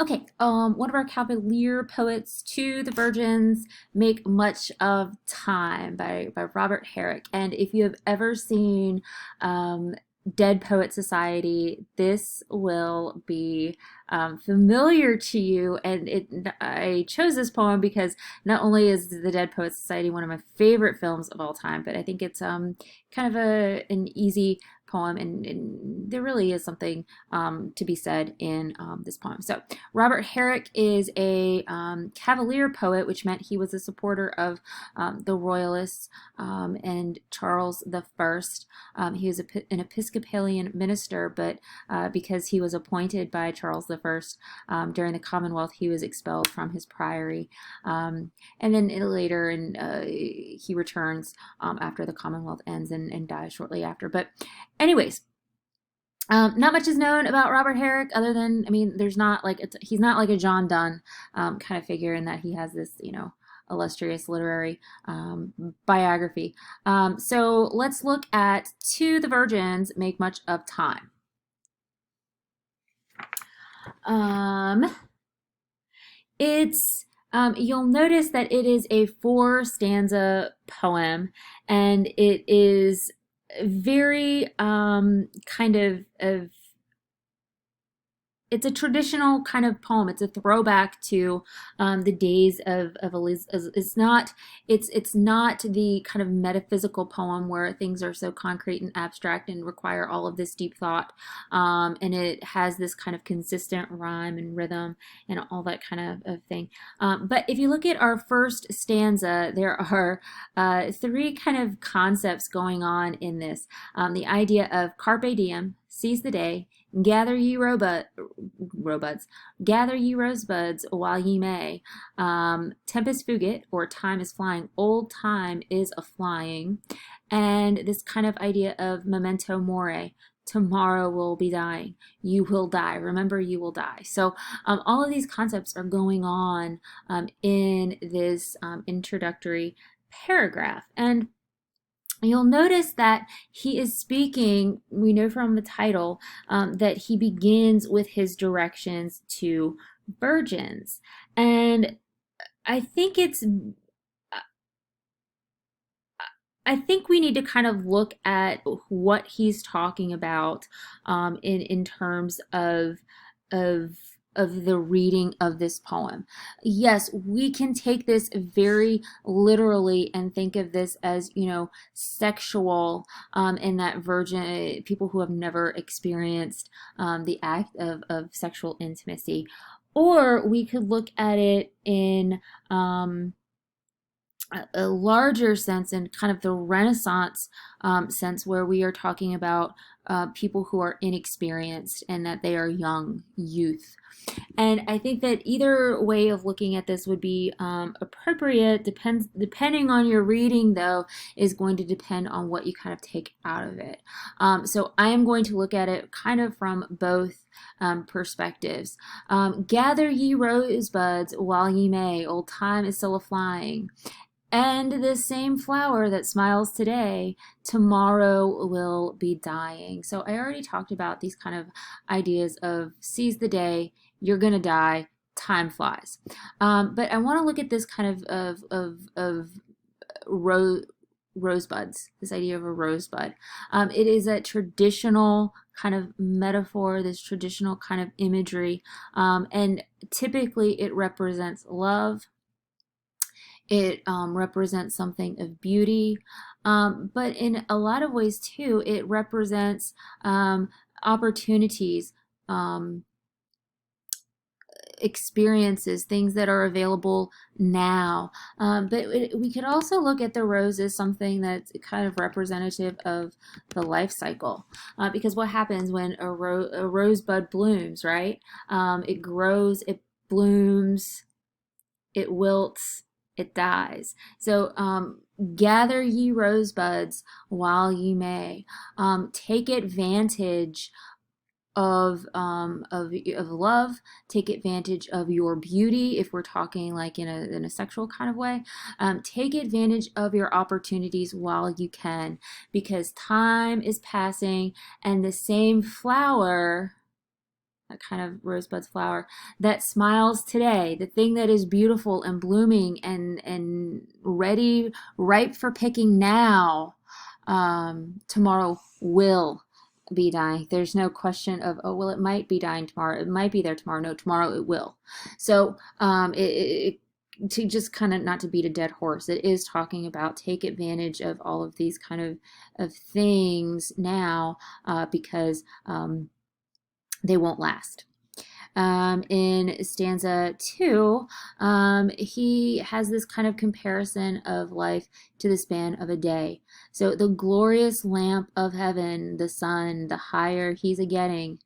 Okay, one of our Cavalier poets, To the Virgins Make Much of Time by Robert Herrick. And if you have ever seen Dead Poet Society, this will be familiar to you. I chose this poem because not only is the Dead Poet Society one of my favorite films of all time, but I think it's kind of an easy poem, and there really is something to be said in this poem. So Robert Herrick is a Cavalier poet, which meant he was a supporter of the Royalists and Charles the First. He was an Episcopalian minister, but because he was appointed by Charles the First during the Commonwealth, he was expelled from his priory. And then later, and he returns after the Commonwealth ends and dies shortly after. But anyways, not much is known about Robert Herrick other than, I mean, there's not like, he's not like a John Donne kind of figure in that he has this, illustrious literary biography. So let's look at To the Virgins Make Much of Time. It's you'll notice that it is a four stanza poem, and it is very kind of it's a traditional kind of poem. It's a throwback to the days of Elizabeth. It's not the kind of metaphysical poem where things are so concrete and abstract and require all of this deep thought. And it has this kind of consistent rhyme and rhythm and all that kind of thing. But if you look at our first stanza, there are three kind of concepts going on in this. The idea of carpe diem, seize the day, gather ye rosebuds, gather ye rosebuds while ye may. Tempus fugit, or time is flying, old time is a flying, and this kind of idea of memento mori. Tomorrow will be dying. You will die. Remember, you will die. So all of these concepts are going on in this introductory paragraph. And you'll notice that he is speaking, we know from the title, that he begins with his directions to virgins. And I think it's, I think we need to kind of look at what he's talking about in terms of of the reading of this poem. Yes, we can take this very literally and think of this as, sexual, in that virgin people who have never experienced the act of sexual intimacy. Or we could look at it in a larger sense, in kind of the Renaissance sense, where we are talking about people who are inexperienced and that they are young youth. And I think that either way of looking at this would be appropriate. Depending on your reading, though, is going to depend on what you kind of take out of it. So I am going to look at it kind of from both perspectives. Gather ye rosebuds while ye may, old time is still a flying. And the same flower that smiles today, tomorrow will be dying. So I already talked about these kind of ideas of seize the day, you're gonna die, time flies. But I want to look at this kind of rosebuds, this idea of a rosebud. It is a traditional kind of metaphor, this traditional kind of imagery, and typically it represents love. It represents something of beauty, but in a lot of ways too, it represents opportunities, um, experiences, things that are available now. We could also look at the rose as something that's kind of representative of the life cycle, because what happens when a rosebud blooms, right? It grows, it blooms, it wilts, it dies. So gather ye rosebuds while ye may. Take advantage of love. Take advantage of your beauty, if we're talking like in a sexual kind of way. Take advantage of your opportunities while you can, because time is passing, and the same flower that kind of rosebud's flower that smiles today, the thing that is beautiful and blooming and ready, ripe for picking now, tomorrow will be dying. There's no question of, oh, well, it might be dying tomorrow. It might be there tomorrow. No, tomorrow it will. So to just kind of not to beat a dead horse, it is talking about take advantage of all of these kind of things now, because they won't last. In stanza 2, he has this kind of comparison of life to the span of a day. So the glorious lamp of heaven, the sun, the higher he's a getting,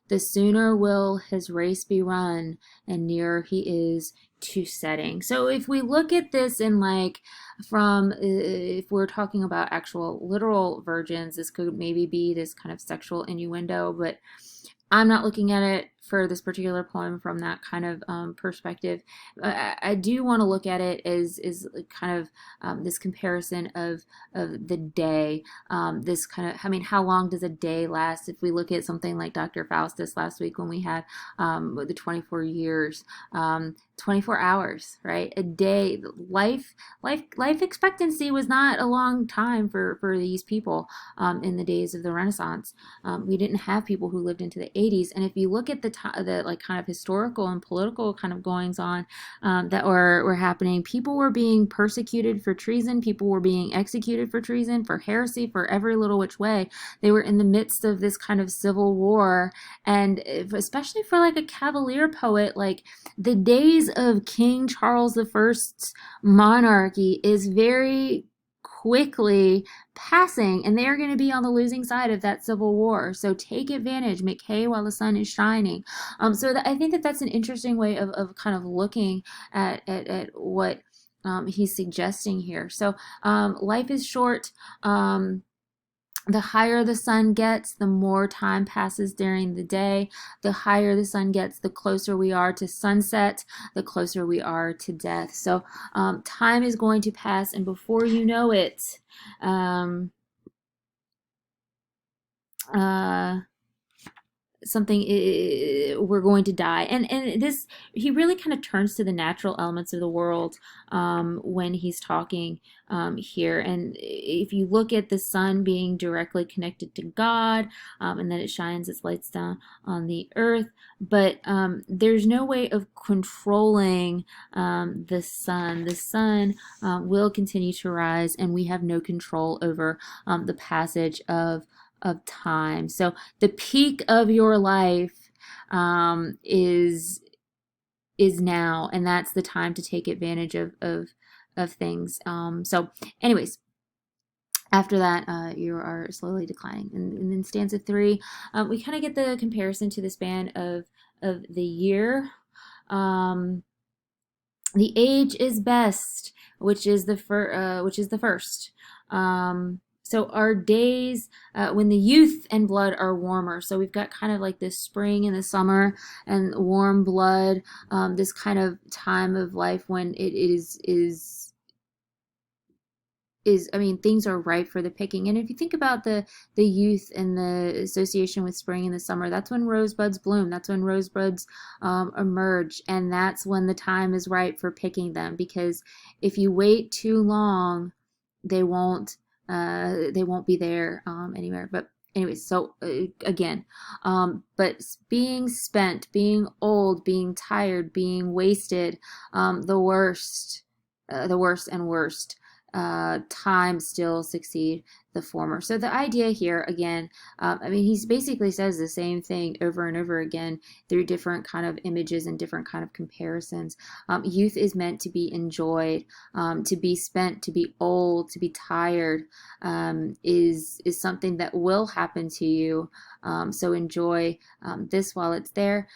the sooner will his race be run, and nearer he is to setting. So if we look at this in like from if we're talking about actual literal virgins, this could maybe be this kind of sexual innuendo, but I'm not looking at it for this particular poem from that kind of perspective. I do want to look at it as kind of this comparison of the day. This kind of, I mean, how long does a day last? If we look at something like Dr. Faustus last week when we had the 24 years, 24 hours, right? A day. Life expectancy was not a long time for these people in the days of the Renaissance. We didn't have people who lived into the 80s, and if you look at the like kind of historical and political kind of goings on that were happening, people were being persecuted for treason, people were being executed for treason, for heresy, for every little which way. They were in the midst of this kind of civil war, and especially for like a Cavalier poet, like the days of King Charles I's monarchy is very quickly passing, and they are going to be on the losing side of that civil war. So take advantage, make hay while the sun is shining. I think that that's an interesting way of kind of looking at what he's suggesting here. So life is short. The higher the sun gets, the more time passes during the day. The higher the sun gets, the closer we are to sunset, the closer we are to death. So time is going to pass, and before you know it, something we're going to die. And this, he really kind of turns to the natural elements of the world when he's talking here. And if you look at the sun being directly connected to God, and then it shines its lights down on the earth, but there's no way of controlling the sun. The sun will continue to rise, and we have no control over the passage of time. So the peak of your life is now, and that's the time to take advantage of things. So anyways, after that, you are slowly declining. And then stanza 3, we kind of get the comparison to the span of the year. The age is best, which is the first. So our days when the youth and blood are warmer. So we've got kind of like this spring and the summer and warm blood, this kind of time of life when it is, I mean, things are ripe for the picking. And if you think about the youth and the association with spring and the summer, that's when rosebuds bloom. That's when rosebuds emerge, and that's when the time is ripe for picking them. Because if you wait too long, they won't be there anywhere. But anyways, so again, but being spent, being old, being tired, being wasted, the worst and worst times still succeed the former. So the idea here, again, I mean, he basically says the same thing over and over again through different kind of images and different kind of comparisons. Youth is meant to be enjoyed, to be spent, to be old, to be tired, is something that will happen to you. So enjoy this while it's there.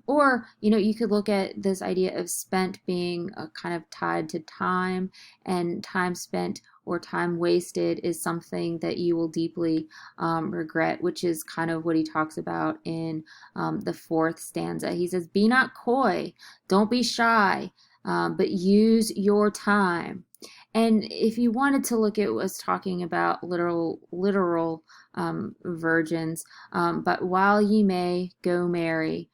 Or, you could look at this idea of spent being kind of tied to time, and time spent or time wasted is something that you will deeply regret, which is kind of what he talks about in the 4th stanza. He says, be not coy, don't be shy, but use your time. And if you wanted to look at us talking about literal virgins, but while ye may go marry,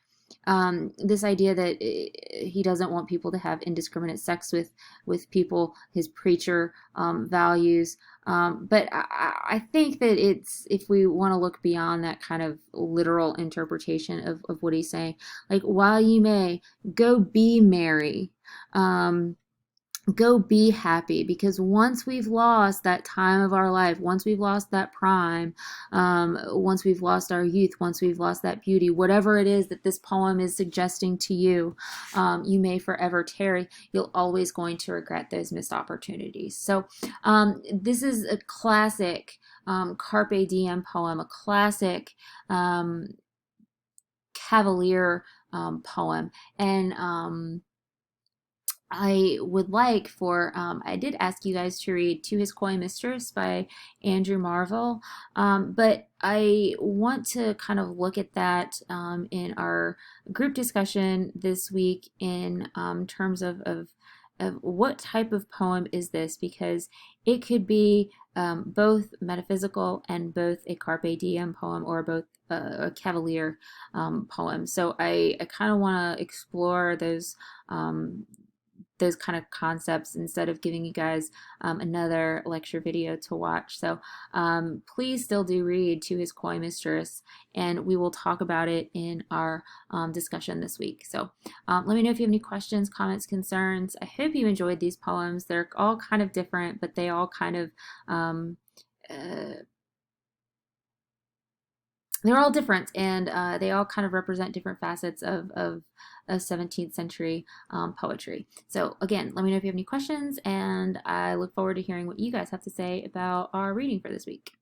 this idea that he doesn't want people to have indiscriminate sex with people his preacher values. But I think that it's, if we want to look beyond that kind of literal interpretation of what he's saying, like, while you may go be merry, um, go be happy, because once we've lost that time of our life, once we've lost that prime, once we've lost our youth, once we've lost that beauty, whatever it is that this poem is suggesting to you, you may forever tarry. You'll always going to regret those missed opportunities. So this is a classic carpe diem poem, a classic cavalier poem. And I would like for, I did ask you guys to read To His Coy Mistress by Andrew Marvell, but I want to kind of look at that in our group discussion this week in terms of what type of poem is this, because it could be both metaphysical and both a carpe diem poem, or both a cavalier poem. So I kind of want to explore those kind of concepts instead of giving you guys another lecture video to watch. So please still do read To His Coy Mistress, and we will talk about it in our discussion this week. So let me know if you have any questions, comments, concerns. I hope you enjoyed these poems. They're all kind of different, but they all kind of they're all different, and they all kind of represent different facets of 17th century poetry. So again, let me know if you have any questions, and I look forward to hearing what you guys have to say about our reading for this week.